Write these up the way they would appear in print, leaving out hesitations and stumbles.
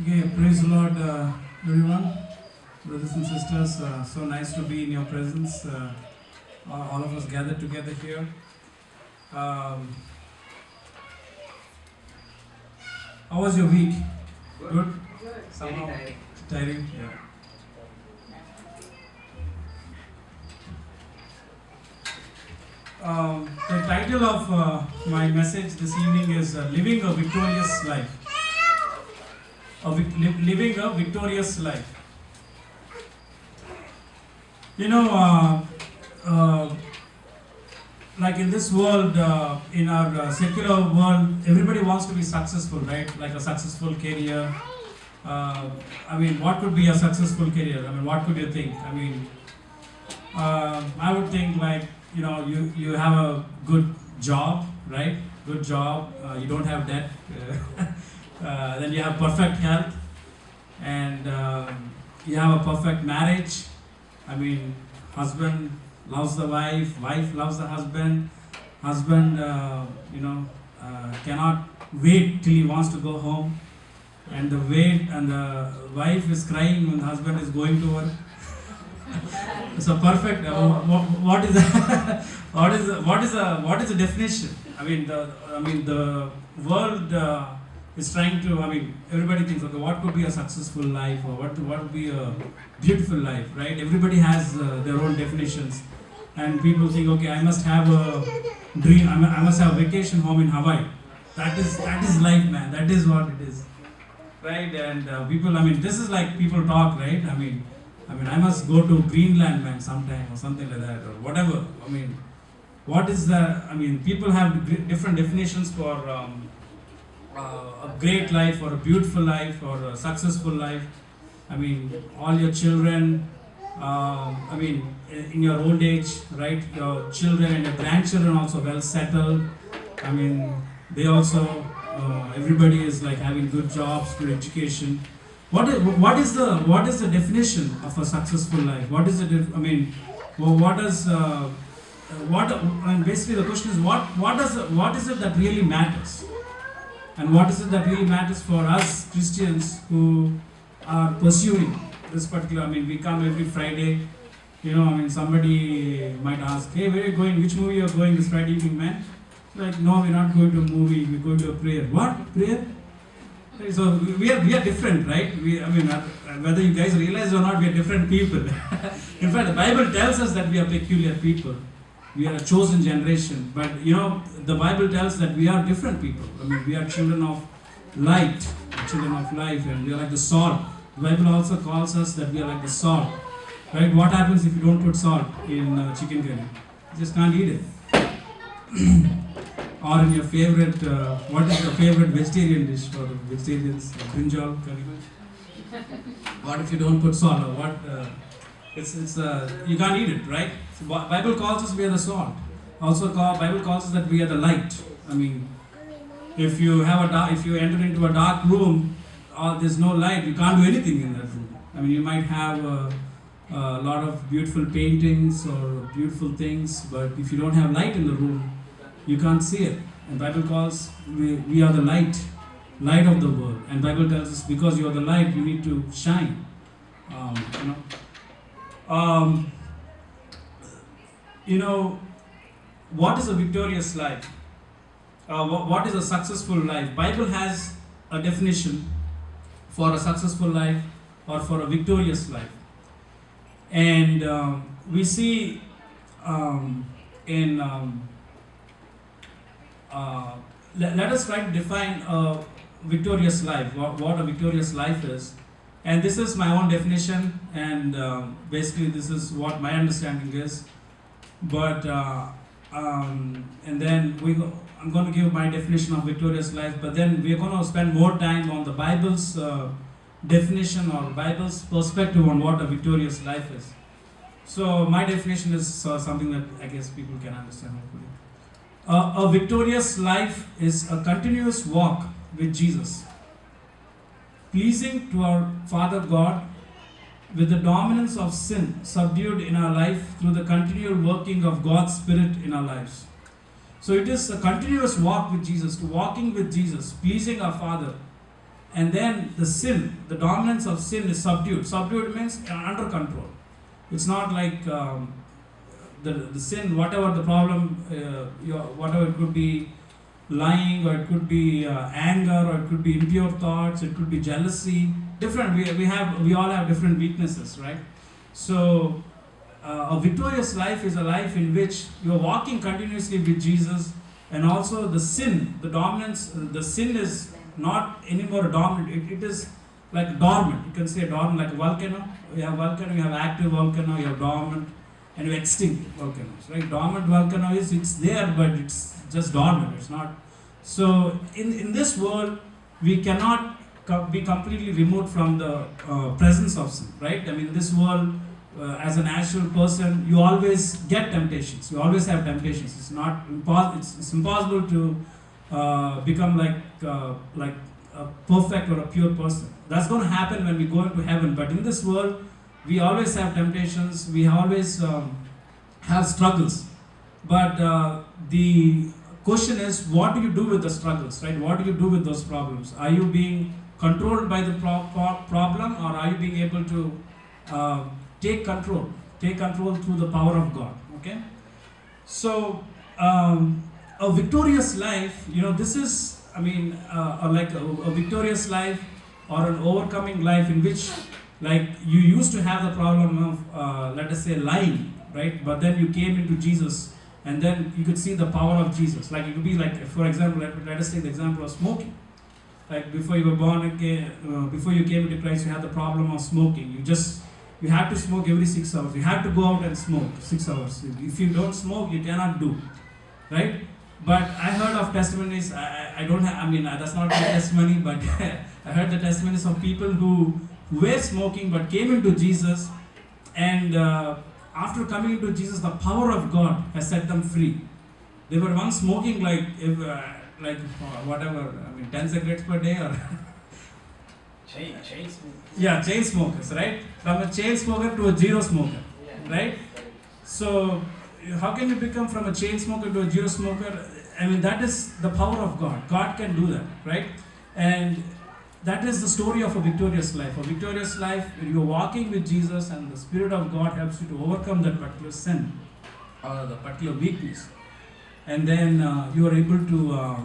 Okay, praise the Lord, everyone, brothers and sisters. So nice to be in your presence. All of us gathered together here. Um, how was your week? Good? Somehow tiring? Yeah. The title of my message this evening is Living a Victorious Life. Living a Victorious Life. You know, like in this world, in our secular world, everybody wants to be successful, right? Like a successful career. I mean, what could be a successful career? I mean, what could you think? I mean, I would think like, you have a good job, right? Good job. You don't have debt. Then you have perfect health, and you have a perfect marriage. I mean, husband loves the wife loves the husband, cannot wait till he wants to go home, and the wife is crying when the husband is going to work. So perfect. What is the what is the definition? The world is trying to. I mean, everybody thinks, okay, what could be a successful life, or what would be a beautiful life, right? Everybody has their own definitions, and people think, okay, I must have a dream. I must have a vacation home in Hawaii. That is life, man. That is what it is, right? And people. I mean, this is like people talk, right? I must go to Greenland, man, sometime, or something like that, or whatever. I mean, what is the? I mean, people have different definitions for a great life, or a beautiful life, or a successful life. I mean, all your children. In your old age, right? Your children and your grandchildren also well settled. I mean, they also. Everybody is like having good jobs, good education. What is the definition of a successful life? What is the what does what and basically the question is what is it that really matters, and what is it that really matters for us Christians who are pursuing this particular. I mean, we come every Friday. Somebody might ask, hey, where are you going? Which movie you are going this Friday evening, man? Like, no, we're not going to a movie. We're going to a prayer. What prayer? So we are different, right? Whether you guys realize or not, we are different people. In fact, the Bible tells us that we are peculiar people. We are a chosen generation. But the Bible tells that we are different people. I mean, we are children of light, children of life, and we are like the salt. The Bible also calls us that we are like the salt. Right? What happens if you don't put salt in chicken curry? You just can't eat it. Or in your favorite, what is your favorite vegetarian dish for vegetarians? Brinjal curry. What if you don't put salt? Or what? You can't eat it, right? So Bible calls us we are the salt. Bible calls us that we are the light. I mean, if you enter into a dark room, or there's no light, you can't do anything in that room. I mean, you might have a lot of beautiful paintings or beautiful things, but if you don't have light in the room, you can't see it. And Bible calls we are the light of the world. And Bible tells us because you are the light, you need to shine. What is a victorious life? What is a successful life? Bible has a definition for a successful life or for a victorious life. And we see let us try to define a victorious life, what a victorious life is. And this is my own definition, and basically this is what my understanding is. But and then I'm going to give my definition of victorious life, but then we're going to spend more time on the Bible's definition or Bible's perspective on what a victorious life is. So my definition is something that I guess people can understand hopefully. A victorious life is a continuous walk with Jesus, pleasing to our Father God, with the dominance of sin subdued in our life through the continual working of God's Spirit in our lives. So it is a continuous walk with Jesus, to walking with Jesus, pleasing our Father, and then the sin, the dominance of sin is subdued. Subdued means under control. It's not like the sin, whatever the problem, whatever it could be, lying, or it could be anger, or it could be impure thoughts, it could be jealousy. Different. We all have different weaknesses, right? So a victorious life is a life in which you are walking continuously with Jesus, and also the sin, the dominance, the sin is not anymore dominant. It is like dormant. You can say dormant, like a volcano. You have volcano, you have active volcano, you have dormant, and you have extinct volcanoes, right? Dormant volcano is, it's there, but it's just dormant. It's not. So in this world, we cannot be completely removed from the presence of sin, right? I mean, this world, as a natural person, you always get temptations. You always have temptations. It's not it's impossible to become like a perfect or a pure person. That's going to happen when we go into heaven. But in this world, we always have temptations. We always have struggles. But the question is, what do you do with the struggles, right? What do you do with those problems? Are you being controlled by the problem, or are you being able to take control through the power of God? Okay, so a victorious life, this is, I mean, like a victorious life or an overcoming life in which, like, you used to have the problem of, let us say, lying, right? But then you came into Jesus, and then you could see the power of Jesus. Like, it could be like, for example, let us take the example of smoking. Like, before you were born again, before you came into Christ, you had the problem of smoking. You had to smoke every 6 hours. You had to go out and smoke 6 hours. If you don't smoke, you cannot do, right? But I heard of testimonies. I don't have. I mean, that's not my testimony, but I heard the testimonies of people who were smoking but came into Jesus, and after coming into Jesus, the power of God has set them free. They were once smoking like whatever. I mean, 10 cigarettes per day, or chain smoker. Yeah, chain smokers, right? From a chain smoker to a zero smoker, right? So how can you become from a chain smoker to a zero smoker? I mean, that is the power of God. God can do that, right? And that is the story of a victorious life. A victorious life, when you're walking with Jesus and the Spirit of God helps you to overcome that particular sin or the particular weakness. And then you are able to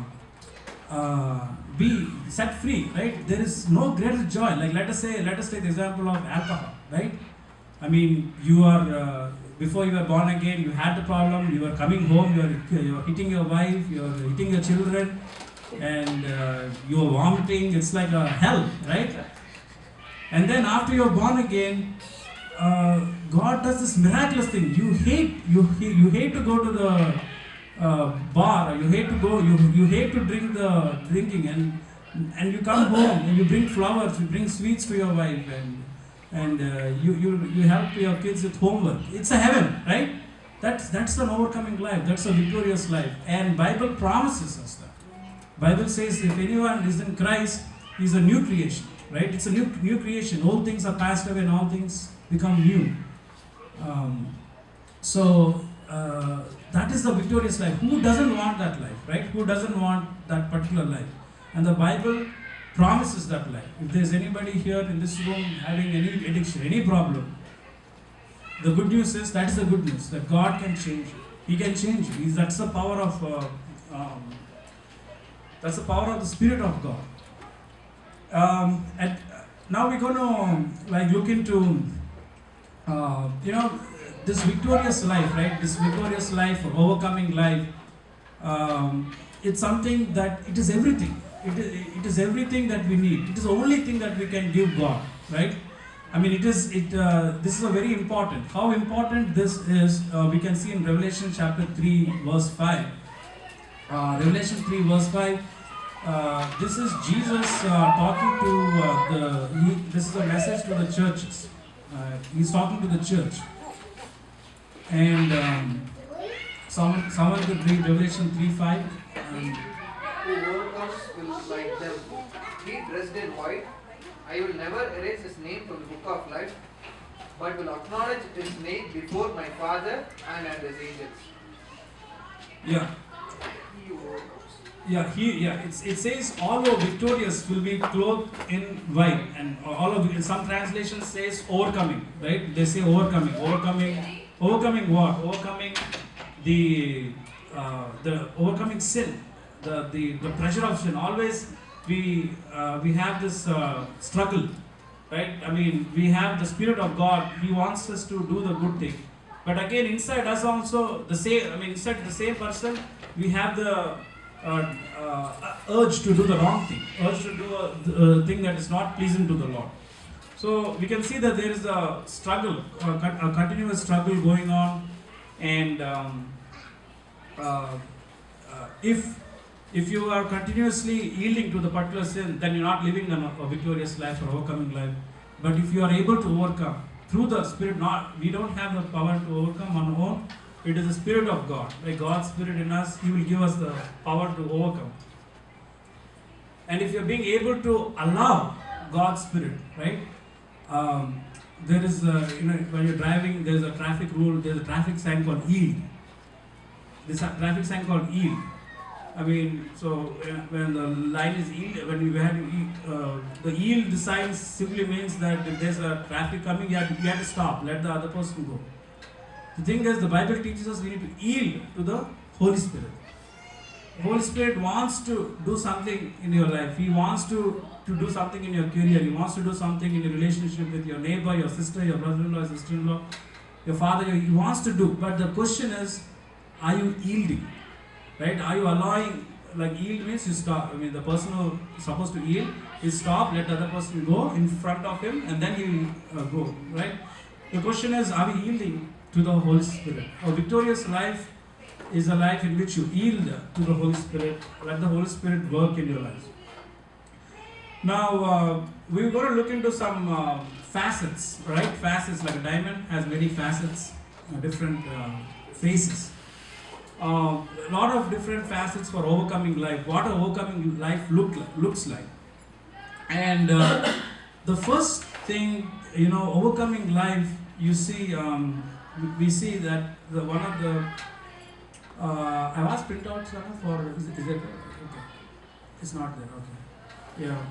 be set free, right? There is no greater joy. Like, let us take the example of alcohol, right? I mean, you are, before you were born again, you had the problem, you were coming home, you are hitting your wife, you are hitting your children, and you are vomiting. It's like a hell, right? And then after you are born again, God does this miraculous thing. You hate to go to the bar, or you hate to drink the drinking, and you come home and you bring flowers, you bring sweets to your wife, and you help your kids with homework. It's a heaven, right? That's an overcoming life. That's a victorious life. And Bible promises us that. Bible says if anyone is in Christ, he's a new creation, right? It's a new creation. All things are passed away and all things become new. So that is the victorious life. Who doesn't want that life, right? Who doesn't want that particular life? And the Bible promises that life. If there's anybody here in this room having any addiction, any problem, the good news is, that is the good news, that God can change you. He can change you. That's the power of the Spirit of God. And now we're going to look into this victorious life, right? This victorious life, or overcoming life. It's something that it is everything. It is everything that we need. It is the only thing that we can give God, right? I mean, this is a very important. How important this is, we can see in Revelation chapter 3, verse 5. Revelation 3, verse 5. This is Jesus talking to this is a message to the churches. He's talking to the church. And someone could read Revelation 3:5. Who overcomes will like them. He dressed in white. I will never erase his name from the book of life, but will acknowledge his name before my Father and his angels. Yeah. He overcomes. It says all who are victorious will be clothed in white, and all of in some translations says overcoming, right? They say overcoming what? Overcoming the overcoming sin, the pressure of sin. Always we have this struggle, right? I mean, we have the Spirit of God. He wants us to do the good thing, but again, inside us also the same. I mean, inside the same person, we have the urge to do the wrong thing, urge to do a thing that is not pleasing to the Lord. So we can see that there is a struggle, a continuous struggle going on, and if you are continuously yielding to the particular sin, then you're not living a victorious life or overcoming life. But if you are able to overcome through the Spirit, we don't have the power to overcome on our own. It is the Spirit of God, like God's Spirit in us. He will give us the power to overcome. And if you're being able to allow God's Spirit, right? There is, when you're driving, there's a traffic rule. There's a traffic sign called yield. There's a traffic sign called yield. I mean, so when the line is yield, when you have the yield sign simply means that if there's a traffic coming, you have to stop, let the other person go. The thing is, the Bible teaches us we need to yield to the Holy Spirit. The Holy Spirit wants to do something in your life. He wants to do something in your career. He wants to do something in your relationship with your neighbor, your sister, your brother-in-law, your sister-in-law, your father. He wants to do. But the question is, are you yielding? Right? Are you allowing, like yield means you stop. I mean, the person who is supposed to yield, he stop, let the other person go in front of him, and then he will go. Right? The question is, are we yielding to the Holy Spirit? A victorious life is a life in which you yield to the Holy Spirit, let the Holy Spirit work in your life. Now, we're going to look into some facets, right? Facets, like a diamond has many facets, different faces. A lot of different facets for overcoming life. What an overcoming life looks like. And the first thing, overcoming life, you see, we see that one of the I've asked printouts for is it okay? It's not there. Okay. Yeah.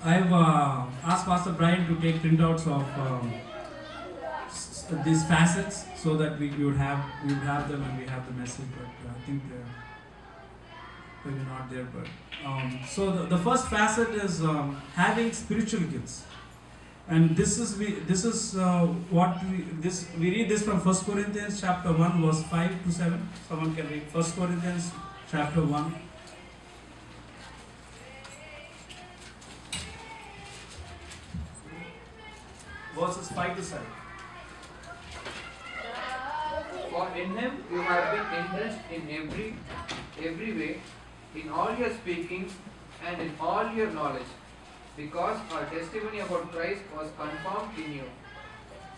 I've asked Pastor Brian to take printouts of these facets so that we would have them when we have the message. But I think they're maybe not there. But so the first facet is having spiritual gifts. And this is what we read this from 1 Corinthians chapter 1 verse 5 to 7. Someone can read 1 Corinthians chapter 1. Verses 5 to 7. For in him you have been enriched in every way, in all your speaking and in all your knowledge, because our testimony about Christ was confirmed in you.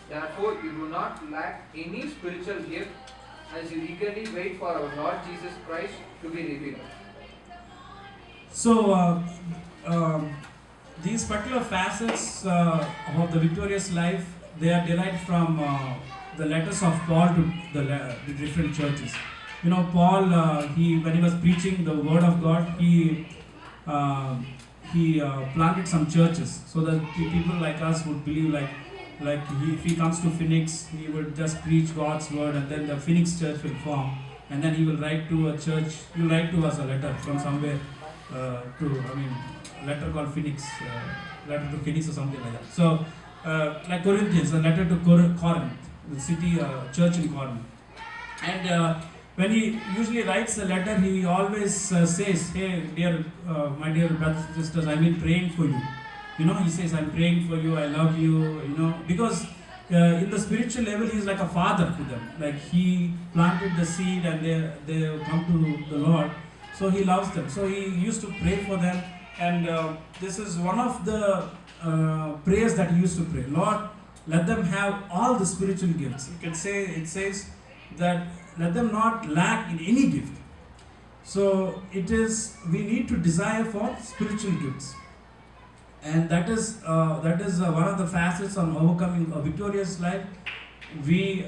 Therefore you do not lack any spiritual gift, as you eagerly wait for our Lord Jesus Christ to be revealed. So these particular facets of the victorious life, they are derived from the letters of Paul to the different churches. Paul, when he was preaching the word of God, he planted some churches so that people like us would believe, if he comes to Phoenix, he would just preach God's word, and then the Phoenix church will form, and then he will write to a church. He will write to us a letter from somewhere a letter called Phoenix, letter to Phoenix or something like that. So, like Corinthians, a letter to Corinth, the city, church in Corinth. And when he usually writes a letter, he always says, "Hey, my dear brothers and sisters, I've been praying for you." He says, "I'm praying for you, I love you," because in the spiritual level, he's like a father to them. Like he planted the seed and they come to the Lord. So he loves them. So he used to pray for them. And this is one of the prayers that he used to pray. Lord, let them have all the spiritual gifts. You can say, it says that let them not lack in any gift. So we need to desire for spiritual gifts. And that is one of the facets on overcoming a victorious life. We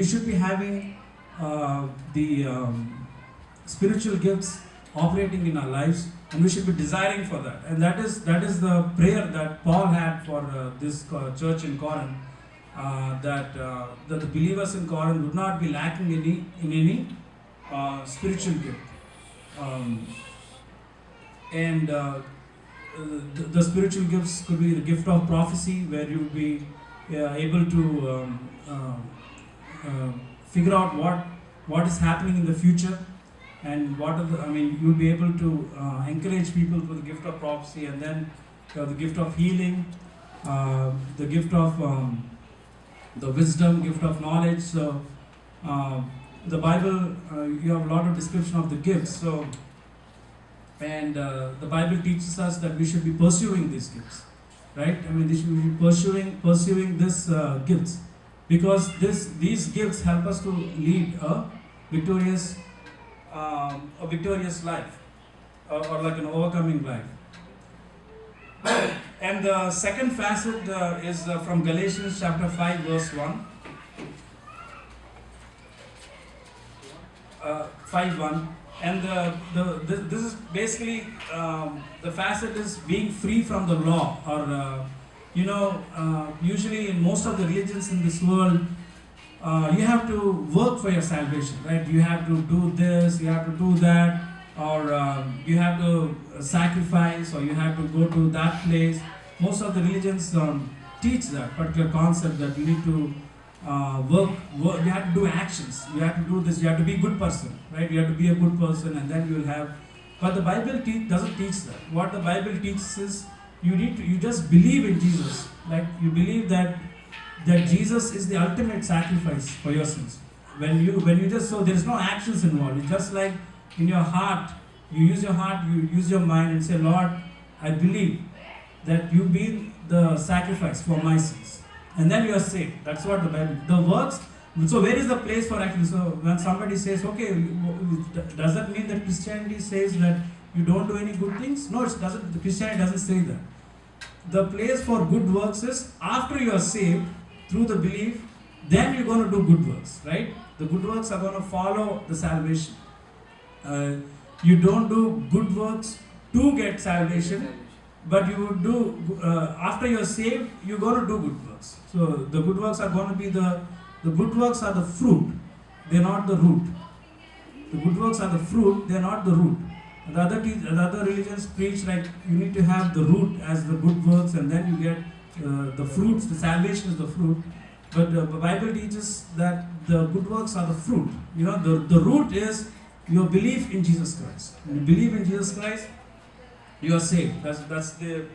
should be having spiritual gifts operating in our lives, and we should be desiring for that. And that is the prayer that Paul had for this church in Corinth, that the believers in Corinth would not be lacking in any spiritual gift. And the spiritual gifts could be the gift of prophecy, where you would be able to figure out what is happening in the future, and what are the, you'll be able to encourage people with the gift of prophecy, and then the gift of healing, the gift of the wisdom, gift of knowledge. So the Bible, you have a lot of description of the gifts. So, and the Bible teaches us that we should be pursuing these gifts, right? We should be pursuing these gifts, because these gifts help us to lead a victorious life, or like an overcoming life. And the second facet is from Galatians chapter 5 verse 1. 5:1, and this is basically the facet is being free from the law, or usually in most of the religions in this world, you have to work for your salvation, right? You have to do this, you have to do that, or you have to sacrifice, or you have to go to that place. Most of the religions teach that particular concept, that you need to work, you have to do actions, you have to do this, you have to be a good person, right? You have to be a good person, and then you will have. But the Bible doesn't teach that. What the Bible teaches is you just believe in Jesus, like you believe that Jesus is the ultimate sacrifice for your sins. When you just, so there is no actions involved. It's just like in your heart, you use your mind and say, Lord, I believe that you be the sacrifice for my sins. And then you are saved. That's what the Bible, the works. So where is the place for action? So when somebody says, okay, does that mean that Christianity says that you don't do any good things? No, it doesn't. Christianity doesn't say that. The place for good works is after you are saved through the belief, then you're going to do good works, right? The good works are going to follow the salvation. You don't do good works to get salvation, but you would do, after you're saved, you're going to do good works. So the good works are going to be the good works are the fruit, they're not the root. The good works are the fruit, they're not the root. The other religions preach like you need to have the root as the good works, and then you get the fruits. The salvation is the fruit. But the Bible teaches that the good works are the fruit. The root is your belief in Jesus Christ. When you believe in Jesus Christ, you are saved. That's the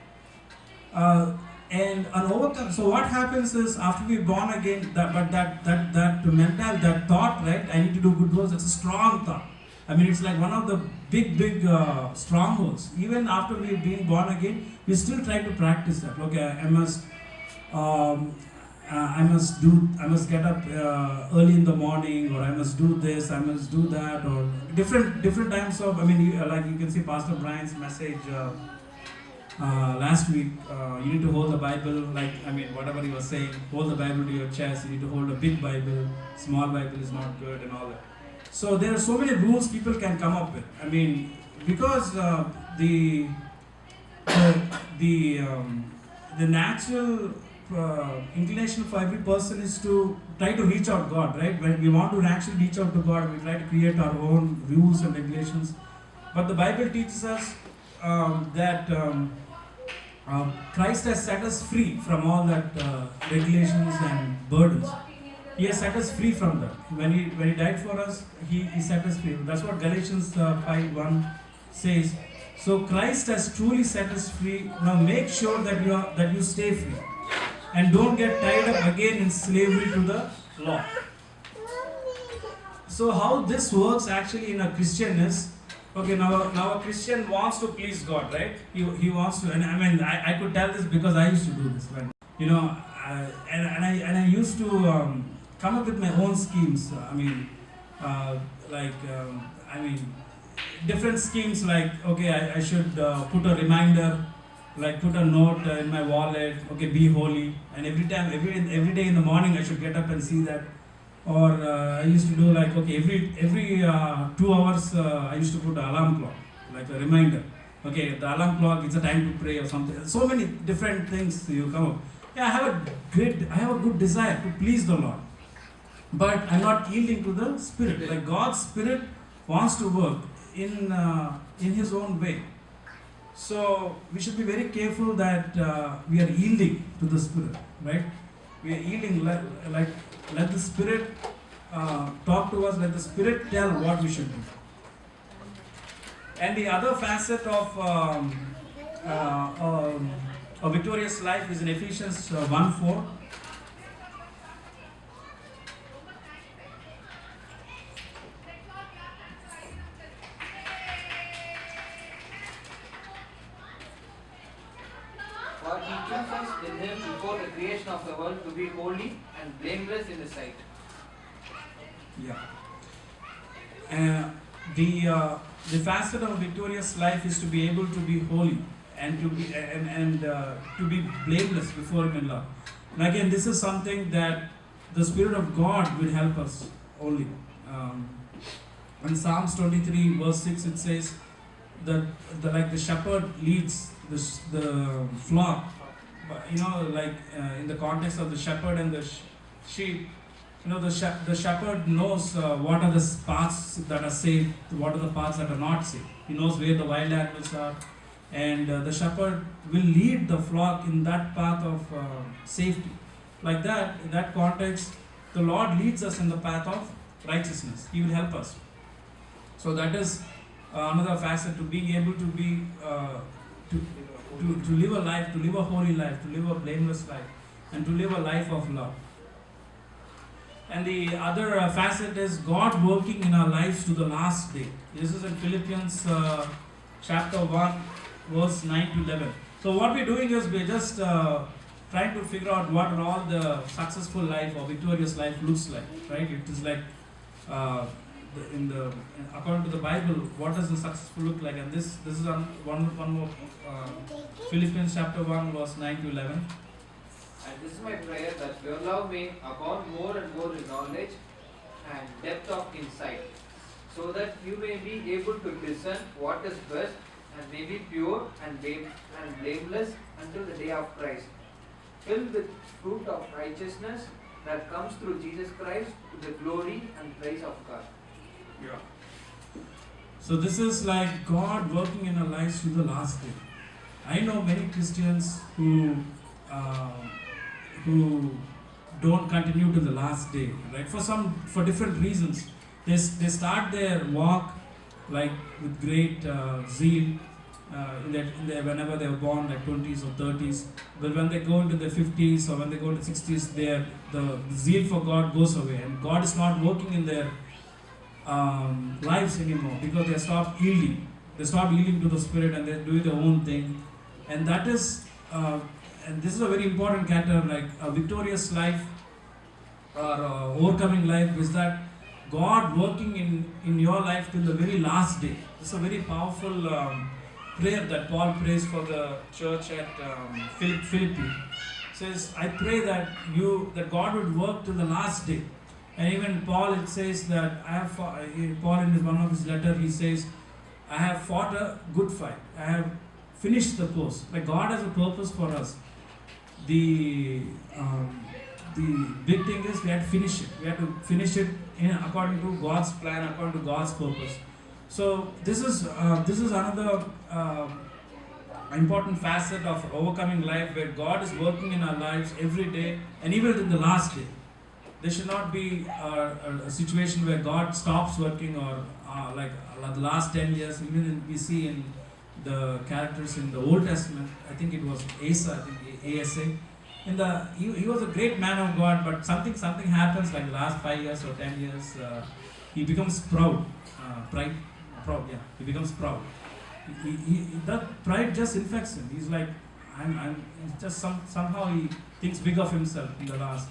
and an overcome. So what happens is, after we're born again, that mental, that thought, right? I need to do good works. It's a strong thought. It's like one of the big strongholds. Even after we've been born again, we still try to practice that. Okay, I must get up early in the morning, or I must do this, I must do that, or different times of. Like you can see Pastor Brian's message last week. You need to hold the Bible, whatever he was saying. Hold the Bible to your chest. You need to hold a big Bible. Small Bible is not good, and all that. So there are so many rules people can come up with. Because the natural inclination for every person is to try to reach out to God, right? When we want to actually reach out to God, we try to create our own rules and regulations. But the Bible teaches us that Christ has set us free from all that regulations and burdens. He has set us free from that. When he died for us, he set us free. That's what Galatians 5:1 says. So Christ has truly set us free. Now make sure that you stay free, and don't get tied up again in slavery to the law. So how this works actually in a Christian is, okay, now a Christian wants to please God, right? He wants to, and I could tell this because I used to do this when, and I used to come up with my own schemes. Different schemes, like, okay, I should put a reminder, like put a note in my wallet, okay, be holy, and every day in the morning I should get up and see that, Or I used to do like, okay, every 2 hours I used to put an alarm clock, like a reminder. Okay, the alarm clock, it's a time to pray or something. So many different things you come up. Yeah, I have a good desire to please the Lord. But I'm not yielding to the Spirit. Like God's Spirit wants to work in His own way. So we should be very careful that we are yielding to the Spirit, right? We are yielding, like let the Spirit talk to us, let the Spirit tell what we should do. And the other facet of a victorious life is in Ephesians 1:4. For he chose us in him before the creation of the world to be holy and blameless in his sight. Yeah. The facet of a victorious life is to be able to be holy and to be blameless before Him in love. And again, this is something that the Spirit of God will help us only. In Psalms 23 verse 6 it says that like the shepherd leads the flock, like in the context of the shepherd and the sheep. The shepherd knows what are the paths that are safe, what are the paths that are not safe. He knows where the wild animals are, and the shepherd will lead the flock in that path of safety. Like that, in that context, the Lord leads us in the path of righteousness. He will help us. So that is another facet to being able to be to live a life, to live a holy life, to live a blameless life, and to live a life of love. And the other facet is God working in our lives to the last day. This is in Philippians chapter 1, verse 9 to 11. So what we're doing is we're just trying to figure out what all the successful life or victorious life looks like, right? It is like according to the Bible, what does the successful look like? And this is one more Philippians chapter 1, verse 9 to 11. And this is my prayer, that your love may abound more and more in knowledge and depth of insight, so that you may be able to discern what is best, and may be pure and blameless until the day of Christ, filled with fruit of righteousness that comes through Jesus Christ to the glory and praise of God. Yeah. So this is like God working in our lives to the last day. I know many Christians who don't continue to the last day, right? For different reasons. They start their walk like with great zeal whenever they were born, like 20s or 30s. But when they go into their 50s or when they go into 60s, the zeal for God goes away, and God is not working in their lives anymore because they stop yielding. They stop yielding to the Spirit and they're doing their own thing, and that is. And this is a very important character, like a victorious life or overcoming life is that God working in your life till the very last day. It's a very powerful prayer that Paul prays for the church at Philippi. Says, I pray that God would work till the last day. And even Paul, it says that Paul in one of his letters, he says, I have fought a good fight. I have finished the course. Like God has a purpose for us. The big thing is we have to finish it. We have to finish it according to God's plan, according to God's purpose. So this is another important facet of overcoming life, where God is working in our lives every day, and even in the last day. There should not be a situation where God stops working, or like the last 10 years. Even we see in the characters in the Old Testament, I think it was Asa, ASA. He was a great man of God, but something happens like the last 5 years or 10 years. He becomes proud, he becomes proud. That pride just infects him. He's like, somehow he thinks big of himself in the last,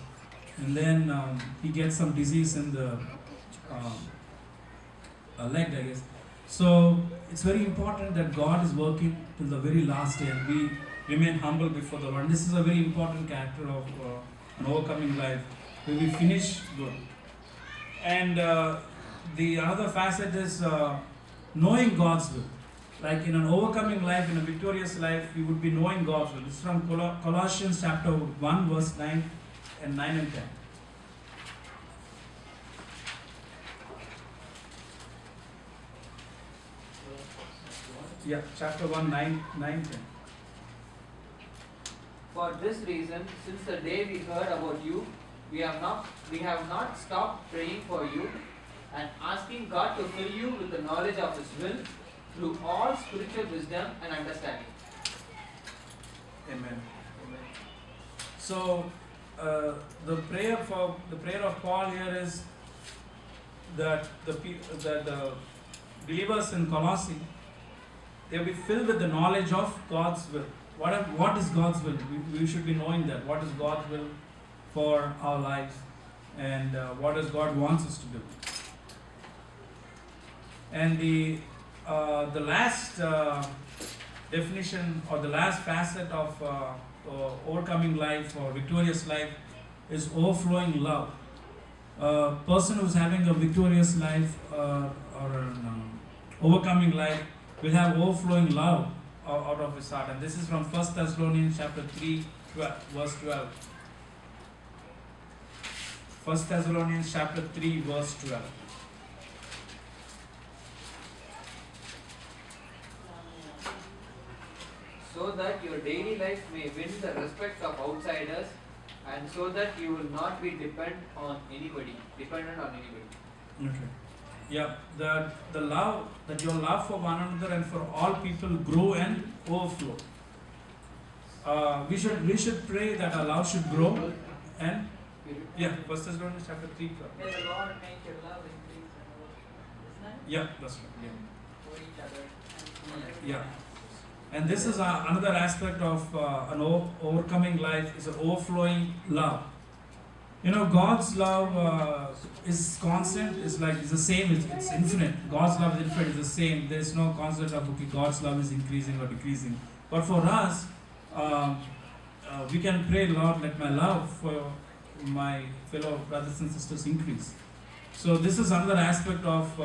and then he gets some disease in the leg, I guess. So it's very important that God is working till the very last day, and we remain humble before the Lord. And this is a very important character of an overcoming life, where we finish good. And the another facet is knowing God's will. Like in an overcoming life, in a victorious life, we would be knowing God's will. It's from Colossians chapter 1, verse 9 and 10. Yeah, chapter 1, 9, 10. For this reason, since the day we heard about you, we have not stopped praying for you and asking God to fill you with the knowledge of His will through all spiritual wisdom and understanding. Amen. So the prayer of Paul here is that the believers in Colossae, they'll be filled with the knowledge of God's will. What is God's will? We should be knowing that. What is God's will for our lives, and what does God wants us to do? And the last definition, or the last facet of overcoming life or victorious life is overflowing love. A person who's having a victorious life or an overcoming life will have overflowing love out of his heart. And this is from 1 Thessalonians chapter 3, verse 12. 1 Thessalonians chapter 3, verse 12. So that your daily life may win the respect of outsiders, and so that you will not be dependent on anybody. Okay. Yeah, the love, that your love for one another and for all people grow and overflow. We should pray that our love should grow and 1 Thessalonians chapter 3. May the Lord make your love increase and overflow. Isn't it? Yeah, that's right. For each other and for everyone. Yeah. And this is another aspect of an overcoming life, is an overflowing love. You know, God's love is constant. It's the same. It's infinite. God's love is infinite. It's the same. There is no concept of God's love is increasing or decreasing. But for us, we can pray, Lord, let my love for my fellow brothers and sisters increase. So this is another aspect of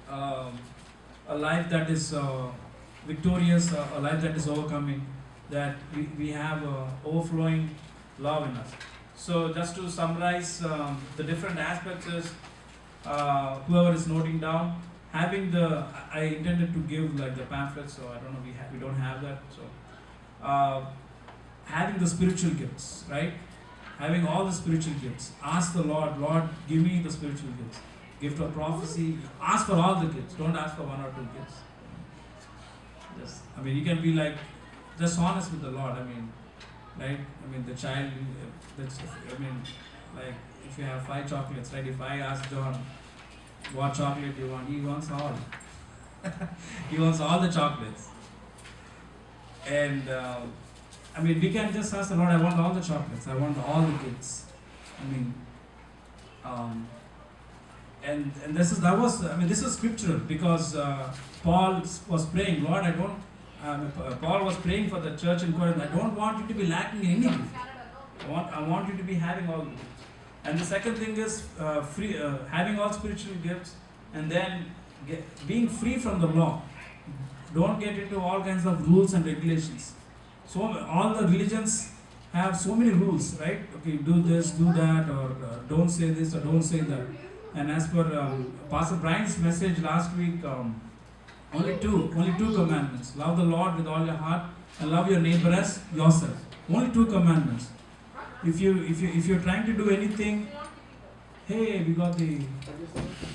a life that is victorious, a life that is overcoming, that we have overflowing love in us. So just to summarize the different aspects is, whoever is noting down, having I intended to give like the pamphlet, so I don't know, we don't have that. So having the spiritual gifts, right? Having all the spiritual gifts. Ask the Lord, give me the spiritual gifts. Gift of prophecy, ask for all the gifts. Don't ask for one or two gifts. You can be just honest with the Lord. Right? The child, if you have 5 chocolates, right? If I ask John, what chocolate do you want? He wants all. He wants all the chocolates. And, we can just ask the Lord, I want all the chocolates. I want all the gifts. And this is scriptural, because Paul was praying, Lord, Paul was praying for the church in Corinth. I don't want you to be lacking in any gift. I want you to be having all the gifts. And the second thing is having all spiritual gifts, and then being free from the law. Don't get into all kinds of rules and regulations. So all the religions have so many rules, right? Okay, do this, do that, or don't say this or don't say that. And as per Pastor Brian's message last week, only two commandments. Love the Lord with all your heart and love your neighbor as yourself. Only 2 commandments. If you're trying to do anything, hey, we got the,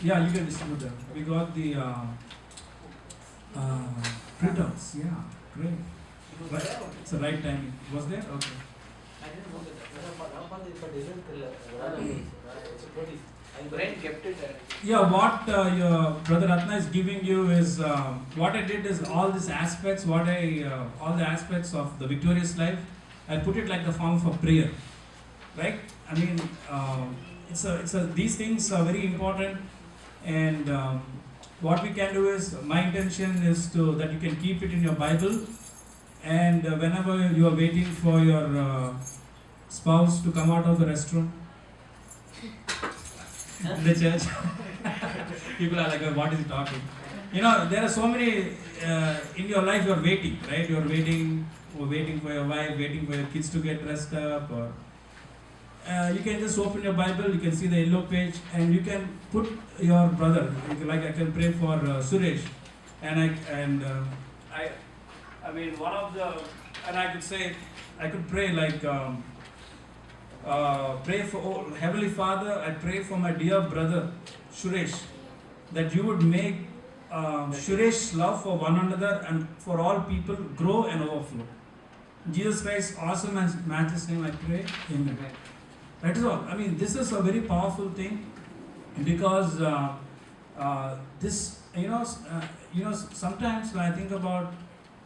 yeah, you can distribute them. We got the printouts. Yeah, great. Right. It's the right timing. Was there? Okay. I didn't know that. Brent kept it there. Yeah, what your brother Ratna is giving you is what I did is all these aspects, all the aspects of the victorious life, I put it like the form of a prayer, right? These things are very important, and what we can do is, my intention is that you can keep it in your Bible, and whenever you are waiting for your spouse to come out of the restroom, in the church. People are like, what is he talking? You know, there are so many in your life. You are waiting, right? You are waiting for your wife, waiting for your kids to get dressed up, or you can just open your Bible. You can see the yellow page, and you can put your brother. Like I can pray for Suresh, and I mean one of the, and I could say, I could pray like. Pray for Heavenly Father. I pray for my dear brother Suresh, that you would make Suresh's love for one another and for all people grow and overflow. In Jesus Christ's awesome and matchless name, I pray. Amen. That is all. I mean, this is a very powerful thing because this, sometimes when I think about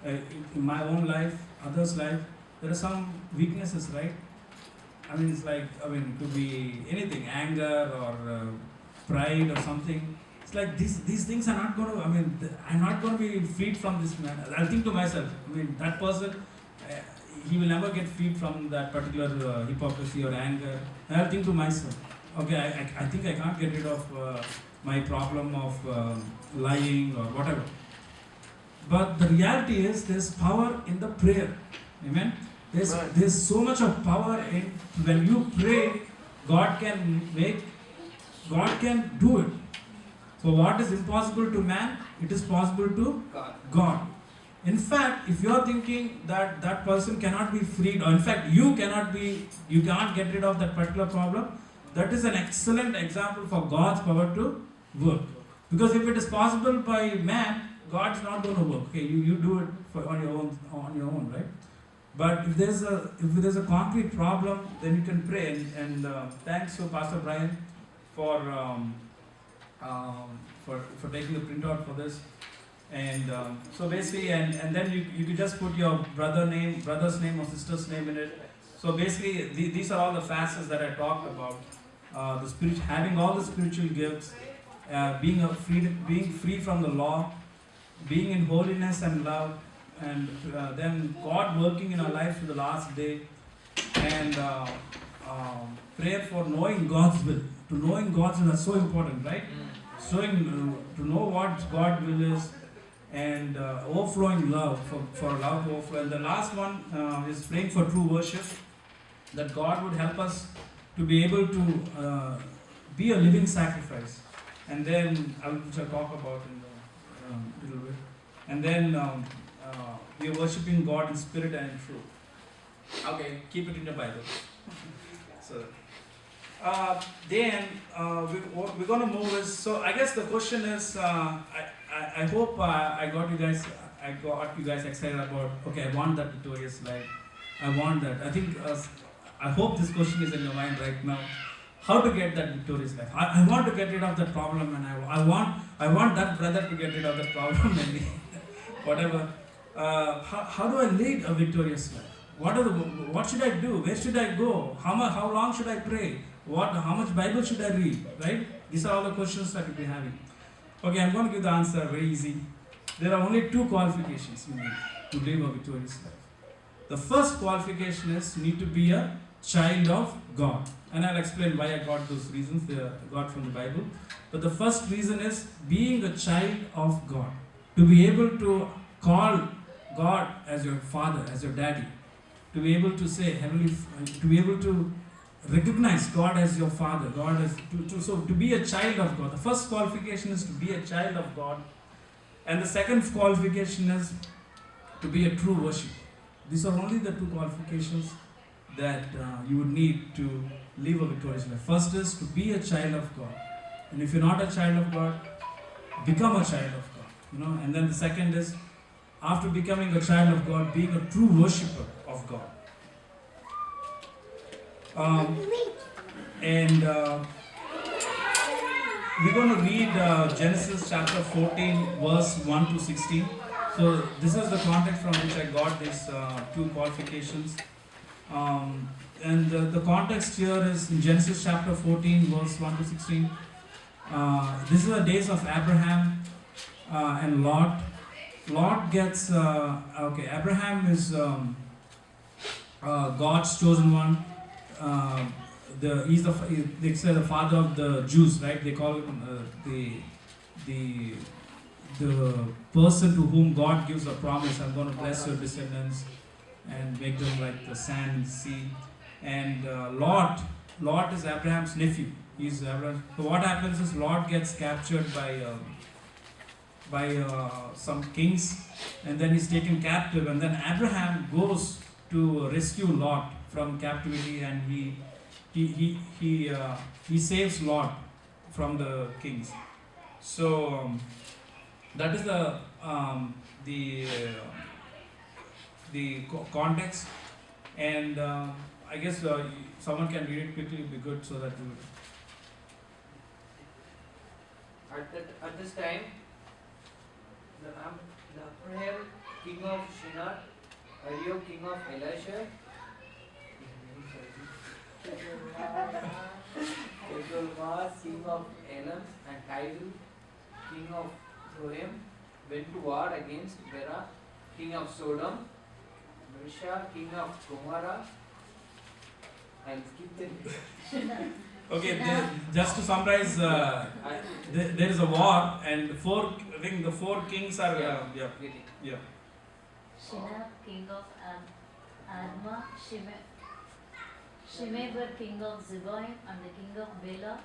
in my own life, others' life, there are some weaknesses, right? I mean, it's like, it could be anything, anger or pride or something. It's like these things are not going to, I'm not going to be freed from this man. I'll think to myself, that person, he will never get freed from that particular hypocrisy or anger. And I'll think to myself, okay, I think I can't get rid of my problem of lying or whatever. But the reality is, there's power in the prayer. Amen? There's so much of power in when you pray. God can do it. So what is impossible to man, it is possible to God. In fact, if you are thinking that that person cannot be freed, or in fact you can't get rid of that particular problem, that is an excellent example for God's power to work. Because if it is possible by man, God's not going to work. Okay, you do it on your own, right? But if there's a concrete problem, then you can pray. And thanks to Pastor Brian for taking the printout for this. And so basically, and then you could just put your brother's name or sister's name in it. So basically, these are all the facets that I talked about. Having all the spiritual gifts, being free from the law, being in holiness and love, and then God working in our lives to the last day, and prayer for knowing God's will. To knowing God's will is so important, right? To know what God's will is, and overflowing love, for love to overflow. And the last one is praying for true worship, that God would help us to be able to be a living sacrifice. And then, which I'll talk about in a little bit. And then we are worshipping God in spirit and in truth. Okay, keep it in your Bible. So, then we're going to move. So I guess the question is, I hope I got you guys excited about. Okay, I want that victorious life. I want that. I hope this question is in your mind right now. How to get that victorious life? I want to get rid of that problem, and I want that brother to get rid of that problem, and whatever. How do I lead a victorious life? What should I do? Where should I go? How long should I pray? How much Bible should I read? Right? These are all the questions that you'll be having. Okay, I'm going to give the answer very easy. There are only 2 qualifications you need to live a victorious life. The first qualification is you need to be a child of God. And I'll explain why I got those reasons I got from the Bible. But the first reason is being a child of God. To be able to call God as your father, as your daddy. To be able to say to be able to recognize God as your father. So to be a child of God. The first qualification is to be a child of God. And the second qualification is to be a true worshiper. These are only the 2 qualifications that you would need to live a victorious life. First is to be a child of God. And if you're not a child of God, become a child of God. And then the second is, after becoming a child of God, being a true worshipper of God. We're going to read Genesis chapter 14, verse 1 to 16. So this is the context from which I got these 2 qualifications. And the context here is in Genesis chapter 14, verse 1 to 16. This is the days of Abraham and Lot. Lot gets, Abraham is God's chosen one. they say the father of the Jews, right? They call him the person to whom God gives a promise. I'm going to bless your descendants and make them like the sand sea. And Lot is Abraham's nephew. He's Abraham. So what happens is Lot gets captured by some kings, and then he's taken captive. And then Abraham goes to rescue Lot from captivity, and he saves Lot from the kings. So that is the context, and I guess someone can read it quickly, would be good, so that we would. At this time, the Abraham, king of Shinar, Arioch, king of Elishah, Kedorlaomer, king of Elam, and Tidal, king of Goyim, went to war against Bera, king of Sodom, Mesha, king of Gomorrah. I'll skip the Okay, just to summarize, there is a war, and the four kings are yeah. Shinar, king of Admah, Shemeber, king of Zeboim, and the king of Bela.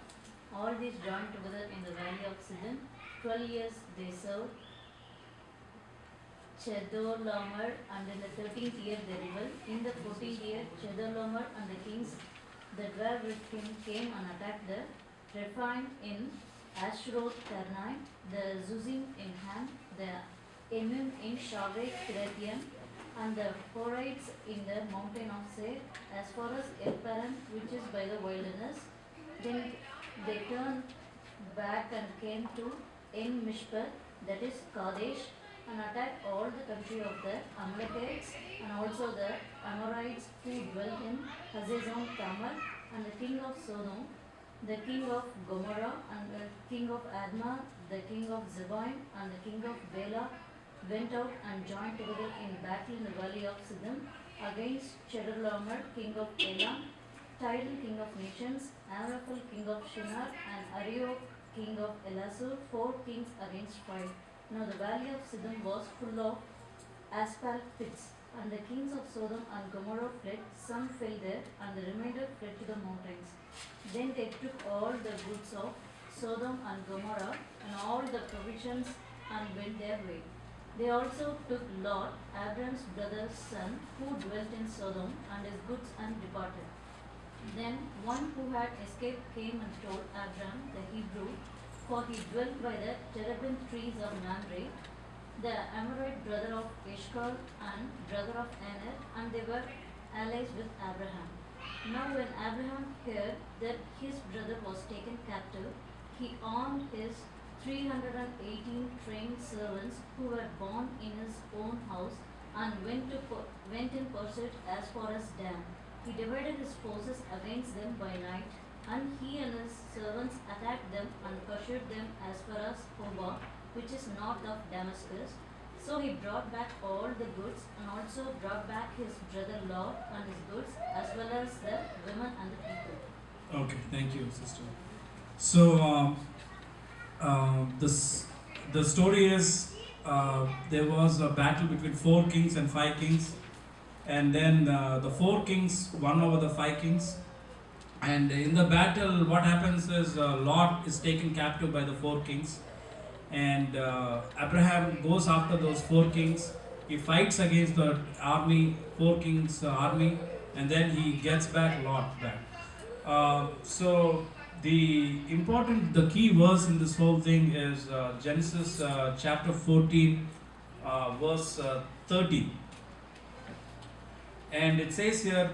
All these joined together in the valley of Sidon. 12 years they served Chedorlaomer, and in the 13th year they rebelled. In the 14th year, Chedorlaomer and the kings that were with him came and attacked the Rephaim in Ashroth Karnaim, the Zuzim in Ham, the Emim in Shaveh Kirathaim, and the Horites in the mountain of Seir, as far as El-Paran, which is by the wilderness. Then they turned back and came to En Mishpat, that is Kadesh, and attacked all the country of the Amalekites, and also the Amorites who dwelt in Hazezon Tamar, and the king of Sodom, the king of Gomorrah, and the king of Admah, the king of Zeboim, and the king of Bela went out and joined together in battle in the valley of Siddim against Chedorlaomer, king of Elam, Tidal, king of nations, Amraphel, king of Shinar, and Arioch, king of Elasur, 4 kings against 5. Now the valley of Siddim was full of asphalt pits, and the kings of Sodom and Gomorrah fled. Some fell there, and the remainder fled to the mountains. Then they took all the goods of Sodom and Gomorrah and all the provisions and went their way. They also took Lot, Abram's brother's son, who dwelt in Sodom, and his goods, and departed. Then one who had escaped came and told Abram the Hebrew, for he dwelt by the terebinth trees of Mamre, the Amorite brother of Eshcol and brother of Aner, and they were allies with Abraham. Now when Abraham heard that his brother was taken captive, he armed his 318 trained servants who were born in his own house, and went in pursuit as far as Dan. He divided his forces against them by night, and he and his servants attacked them and pursued them as far as Hobah, which is north of Damascus. So he brought back all the goods, and also brought back his brother Lot and his goods, as well as the women and the people. Okay, thank you, sister. So the story is there was a battle between 4 kings and 5 kings, and then the 4 kings won over the 5 kings. And in the battle, what happens is Lot is taken captive by the 4 kings, and Abraham goes after those 4 kings. He fights against the army, 4 kings' army, and then he gets back Lot back. So the key verse in this whole thing is Genesis chapter 14, verse 13. And it says here,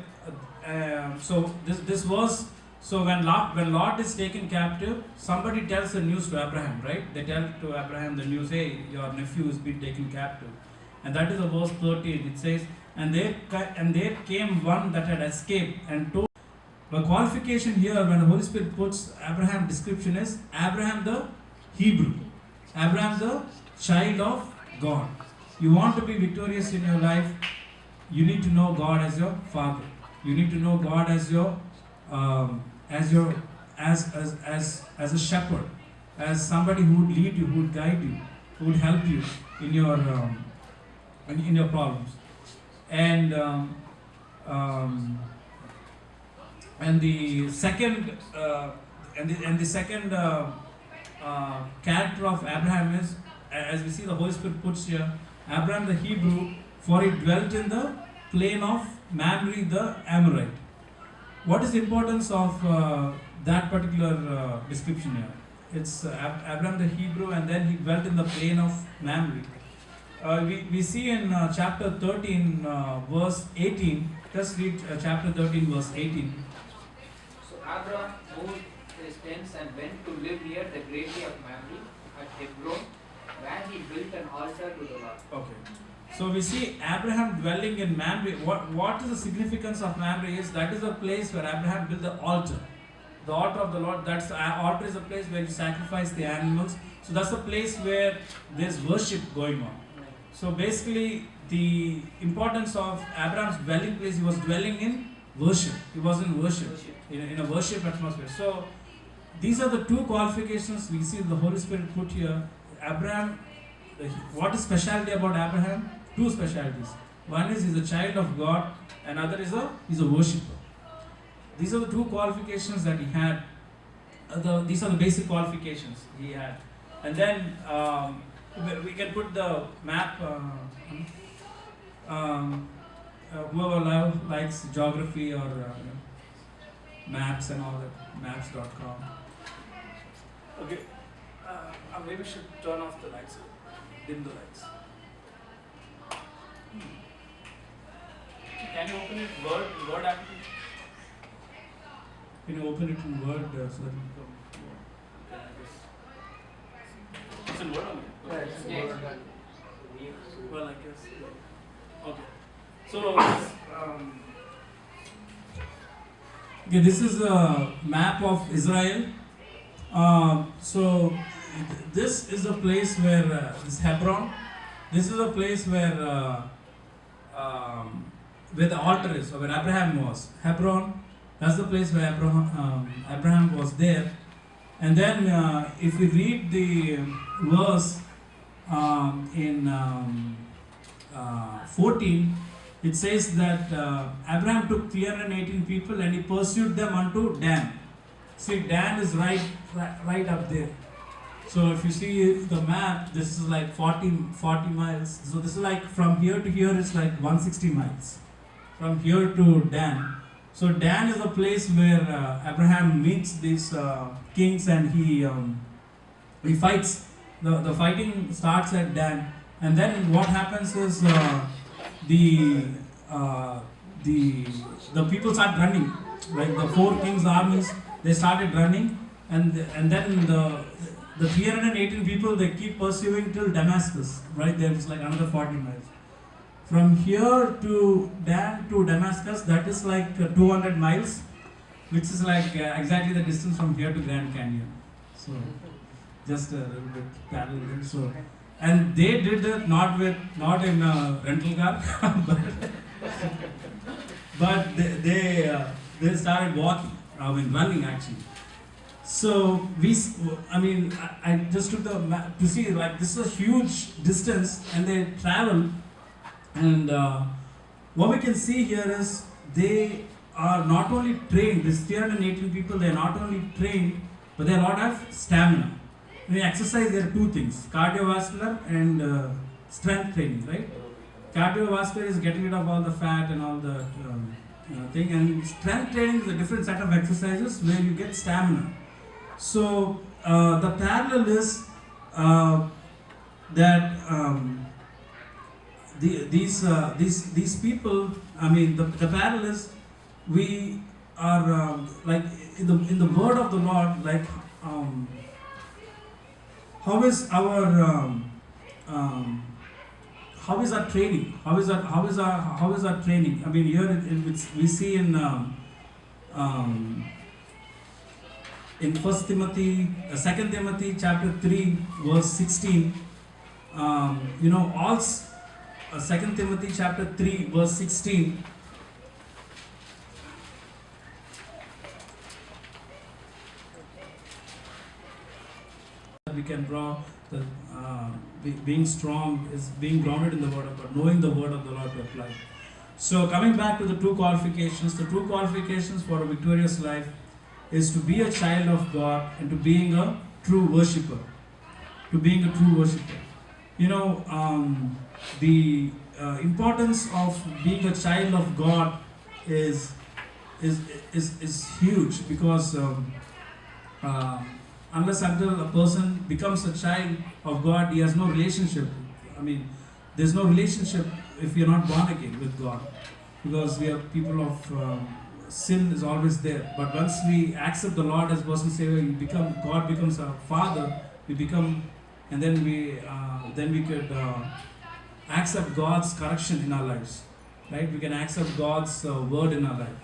so this verse, so when Lot is taken captive, somebody tells the news to Abraham, right? They tell to Abraham the news, hey, your nephew has been taken captive. And that is the verse 13. It says, and there came one that had escaped and told. The qualification here when the Holy Spirit puts Abraham description is Abraham the Hebrew, Abraham the child of God. You want to be victorious in your life, you need to know God as your Father. You need to know God as your as your as a shepherd, as somebody who would lead you, who would guide you, who would help you in your problems. And and the second character of Abraham is, as we see the Holy Spirit puts here, Abraham the Hebrew, for he dwelt in the plain of Mamre the Amorite. What is the importance of that particular description here? It's Abraham the Hebrew, and then he dwelt in the plain of Mamre. We see in chapter 13, verse 18. Just read chapter 13, verse 18. So Abraham moved his tents and went to live near the gravity of Mamre at Hebron, where he built an altar to the Lord. Okay. So we see Abraham dwelling in Mamre. What is the significance of Mamre is that is a place where Abraham built the altar. The altar of the Lord, that's the altar is a place where you sacrifice the animals. So that's the place where there's worship going on. So basically the importance of Abraham's dwelling place, he was dwelling in worship. He was in worship, in a worship atmosphere. So these are the two qualifications we see the Holy Spirit put here. Abraham, what is specialty about Abraham? Two specialties. One is he's a child of God, and other is he's a worshipper. These are the two qualifications that he had. These are the basic qualifications he had. And then we can put the map. Whoever likes geography or maps and all that, maps.com. Okay, maybe we should turn off the lights, dim the lights. Can you open it Word application? Can you open it in Word so that we can? Okay, I guess. It's in Word only. Yes. Well, I guess. Okay. So, okay, this is a map of Israel. So, this is a place where this Hebron. This is a place where the altar is, or where Abraham was. Hebron. That's the place where Abraham was there. And then, if we read the verse in 14, it says that Abraham took 318 people and he pursued them unto Dan. See, Dan is right up there. So if you see the map, this is like 40 miles. So this is like from here to here, it's like 160 miles. From here to Dan. So Dan is a place where Abraham meets these kings, and he fights. The fighting starts at Dan, and then what happens is the people start running. Like the four kings' armies, they started running, and then the 318 people, they keep pursuing till Damascus. Right there, it's like another 40 miles. From here to Dan to Damascus, that is like 200 miles, which is like exactly the distance from here to Grand Canyon. So, just a little bit parallel. So, and they did it not in a rental car, but they started walking, running actually. So I just took the map to see, like, this is a huge distance, and they travel. And what we can see here is they are not only trained, these 318 people, they are not only trained, but they have a lot of stamina. When you exercise, there are two things, cardiovascular and strength training, right? Cardiovascular is getting rid of all the fat and all the thing, and strength training is a different set of exercises where you get stamina. So the parallel is that these people, the parallel is we are like in the word of the Lord, like how is our training? How is our training? I mean, here we see in 2 Timothy chapter 3 verse 16. 2 Timothy chapter 3 verse 16. we can draw the being strong is being grounded in the Word of God, knowing the Word of the Lord to apply. So coming back to the two qualifications, the two qualifications for a victorious life is to be a child of God and to being a true worshipper. To being a true worshipper. You know, the importance of being a child of God is huge, because unless until a person becomes a child of God, he has no relationship. I mean, there's no relationship if you're not born again with God, because we are people of sin is always there. But once we accept the Lord as personal Savior, God becomes our Father. We become, and then we could accept God's correction in our lives, right? We can accept God's word in our life.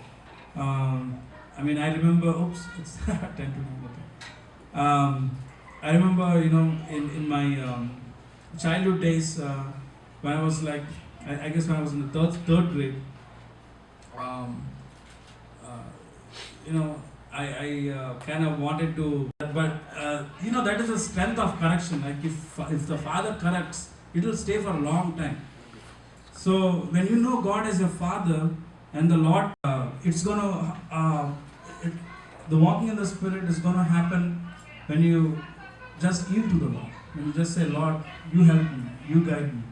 I mean, I remember. Oops, it's 10 to 9. Okay. I remember, you know, in my childhood days, when I was like, I guess when I was in the third grade, you know, I kind of wanted to, but you know, that is the strength of correction. Like if the Father corrects, it will stay for a long time. So when you know God as your Father and the Lord, it's gonna the walking in the Spirit is gonna happen when you just yield to the Lord. When you just say, Lord, you help me, you guide me.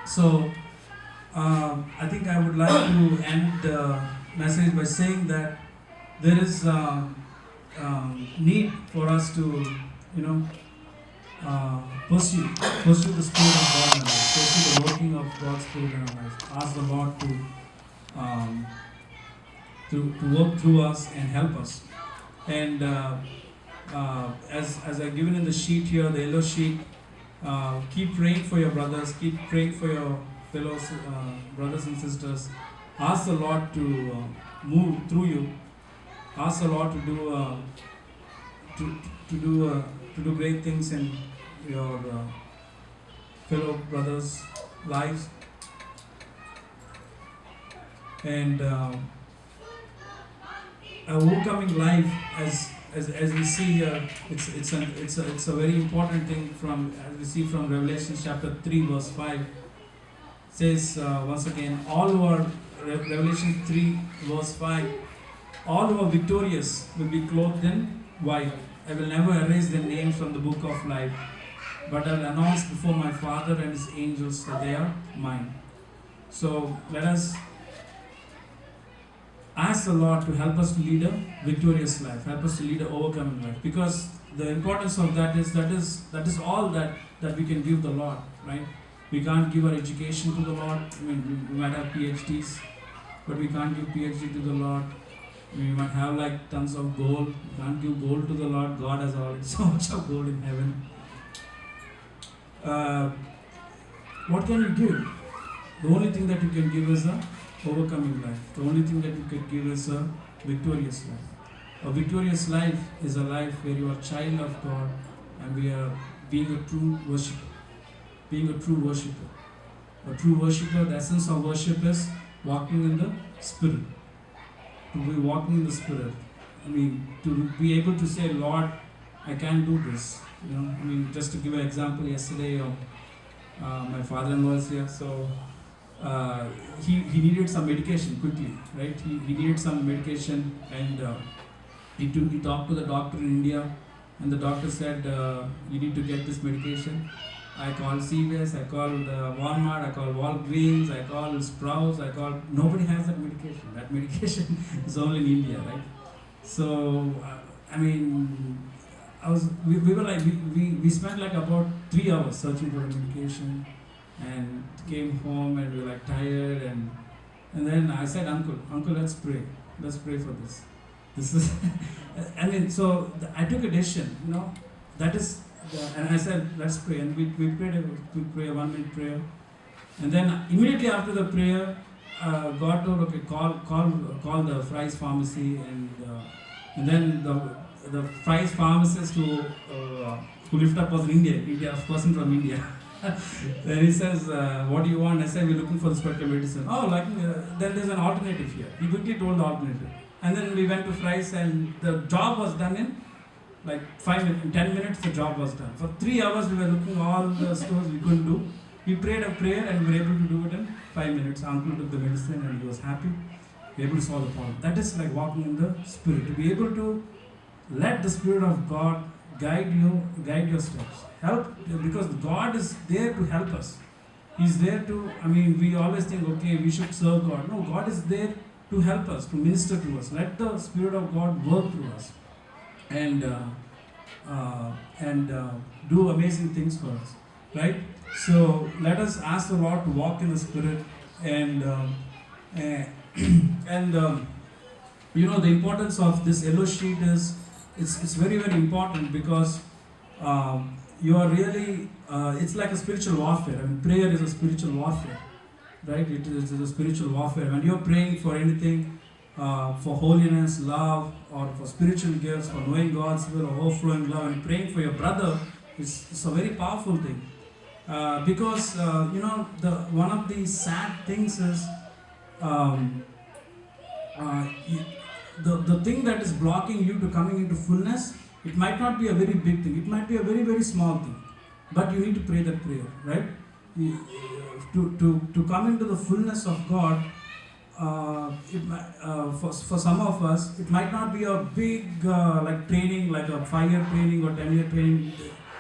So I think I would like to end the message by saying that there is need for us to, you know, pursue the Spirit of God in our lives, pursue the working of God's Spirit in our lives. Ask the Lord to work through us and help us. And as I've given in the sheet here, the yellow sheet, keep praying for your brothers, keep praying for your fellow brothers and sisters. Ask the Lord to move through you. Ask the Lord to do great things in your fellow brothers' lives. And an overcoming life, as we see here, it's a very important thing from, as we see from Revelation chapter 3 verse 5. It says once again, all who are, Revelation 3 verse 5, all who are victorious will be clothed in white. I will never erase their names from the book of life, but I will announce before my Father and His angels that they are mine. So let us ask the Lord to help us to lead a victorious life, help us to lead an overcoming life, because the importance of that is all that we can give the Lord, right? We can't give our education to the Lord. I mean, we might have PhDs, but we can't give PhD to the Lord. We might have like tons of gold. We can't give gold to the Lord. God has already so much of gold in heaven. What can you give? The only thing that you can give is a overcoming life. The only thing that you can give is a victorious life. A victorious life is a life where you are a child of God and we are being a true worshipper. Being a true worshipper. A true worshipper, the essence of worship is walking in the Spirit. To be walking in the Spirit. I mean, to be able to say, Lord, I can't do this. You know, I mean, just to give an example, yesterday, my father-in-law is here, so he needed some medication quickly, right? He needed some medication, and he talked to the doctor in India, and the doctor said, you need to get this medication. I called CVS, I called Walmart, I called Walgreens, I called Sprouts, nobody has that medication. That medication is only in India, right? So, I mean, we spent like about 3 hours searching for a medication, and came home and we were like tired, and then I said, Uncle, let's pray for this. This is, I mean, so I took a decision, you know, that is, and I said, let's pray, and we prayed a 1-minute prayer, and then immediately after the prayer, God told, okay, call the Fry's pharmacy, and then the Fry's pharmacist who lifted up was in India, a person from India. Then he says, what do you want? I said, we're looking for this particular medicine. Oh, then there's an alternative here. He quickly told the alternative. And then we went to Fry's, and the job was done in like 5 minutes, in 10 minutes the job was done. For 3 hours we were looking all the stores we couldn't do. We prayed a prayer and we were able to do it in 5 minutes. Uncle took the medicine and he was happy. We were able to solve the problem. That is like walking in the Spirit. To be able to let the Spirit of God guide you, guide your steps. Help, because God is there to help us. He's there to, we always think, okay, we should serve God. No, God is there to help us, to minister to us. Let the Spirit of God work through us and do amazing things for us, right? So let us ask the Lord to walk in the Spirit and the importance of this yellow sheet is it's very, very important because you are really it's like a spiritual warfare. Prayer is a spiritual warfare, right? It is a spiritual warfare. When you're praying for anything, for holiness, love, or for spiritual gifts, for knowing God's will, or overflowing love, and praying for your brother, it's a very powerful thing. Because one of the sad things is the thing that is blocking you to coming into fullness. It might not be a very big thing. It might be a very, very small thing, but you need to pray that prayer, right? To come into the fullness of God. For some of us, it might not be a big like training, like a 5-year training or 10-year training.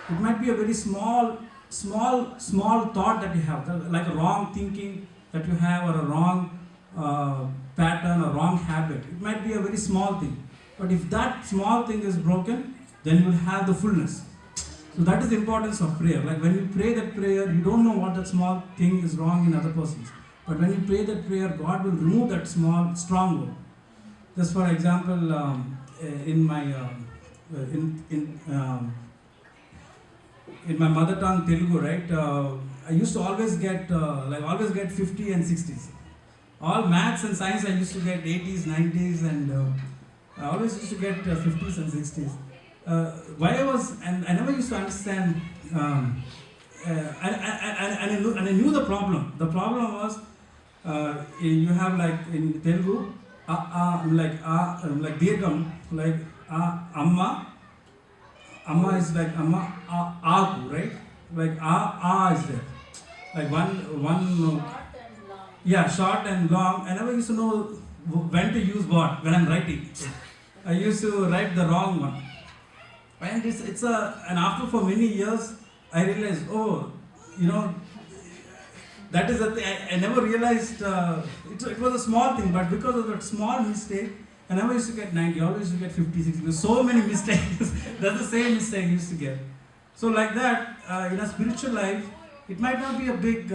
It might be a very small thought that you have, like a wrong thinking that you have, or a wrong pattern, or wrong habit. It might be a very small thing, but if that small thing is broken, then you will have the fullness. So that is the importance of prayer. Like when you pray that prayer, you don't know what that small thing is wrong in other persons. But when you pray that prayer, God will remove that small stronghold. Just for example, in my mother tongue Telugu, right? I used to always get 50 and 60s. All maths and science I used to get 80s, 90s, and I always used to get 50s and 60s. I never used to understand, and I knew the problem. The problem was, you have like in Telugu, like Dirgham, like Amma is like Amma, Aku, right? Like is there. Like one. Yeah, short and long. I never used to know when to use what when I'm writing. I used to write the wrong one. And and after for many years, I realized, that is the thing. I never realized, it was a small thing, but because of that small mistake, I never used to get 90, I always used to get 50, 60. So many mistakes. That's the same mistake I used to get. So like that, in a spiritual life, it might not be a big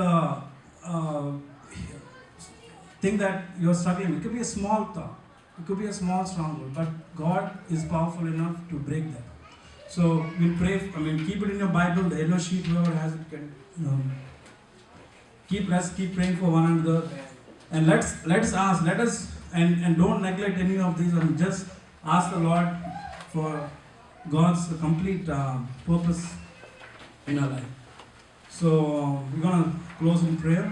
thing that you're struggling with. It could be a small thought. It could be a small stronghold. But God is powerful enough to break that. So we'll pray, keep it in your Bible, the yellow sheet, whoever has it can, let's keep praying for one another. And let's ask, and don't neglect any of these, and just ask the Lord for God's complete purpose in our life. So we're going to close in prayer.